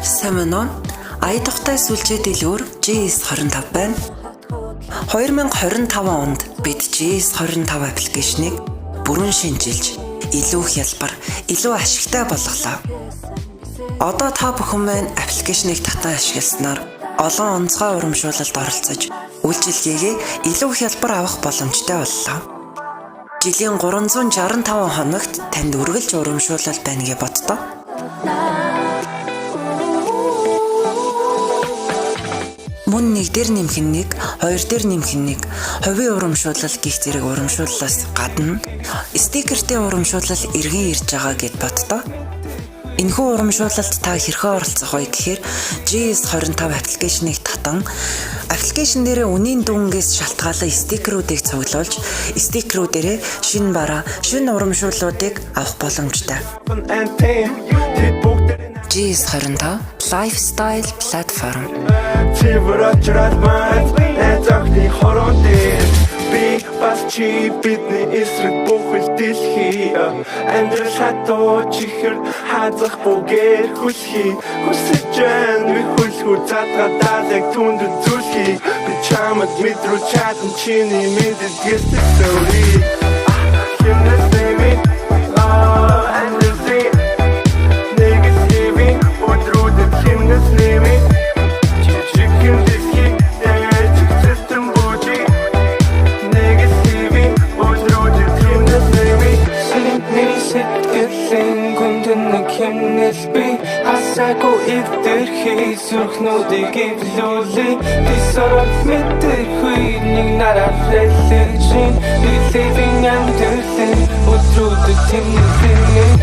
Самонон ая тухтай сүлжээ дэлгүүр GS25 байна. 2025 онд бид GS25 аппликейшнийг бүрэн шинжилж, илүү хялбар, илүү ашигтай болголоо. Одоо та бүхэн маань аппликейшнийг татан ашигласнаар олон онцгой урамшуулалд оролцож, үйлчилгээгээ илүү хялбар авах боломжтой боллоо. Жилийн 365 хоногт танд үргэлж урамшуулал байна гэж боддоо. Мөн нэг дээр нэмэх нэг, хоёр дээр нэмэх нэг, хувийн урамшуулал гих зэрэг урамшууллаас гадна стикертэй урамшуулал эргэн ирж байгаа гэд боддоо. Энэхүү урамшуулалд та хэрхэн оролцох вэ гэхээр GS25 аппликейшнийг татан аппликейшн дээрээ үнийн дүнгээс шалтгаалan стикерүүдийг цуглуулж, стикерүүдээрээ шинэ бараа, шинэ урамшууллуудыг авах боломжтой. GS25 Lifestyle Platform. Чи бидний эсрэг бүхэл дэлхий Амьдрал хатуу чихэр хазах бүгээр хүсхий Хүсэж байна би хөлхүү цатгадаад яг түнд үзүүлхий Би чамд мэдрүү чадан чиний мэдэл гэстэй story Хэмнэс нэмий Амьдралын Нэгс нэмий Өдрүүдэд хэмнэс нэмий Чихэн дэлхий Асаагүй эвдэрхий сүрхнүүдийг эвлүүлээ Би сорол мэдэрхүй нэг наралэлэгжин Би living амьдралын өдрүүдэд тэмнэлэн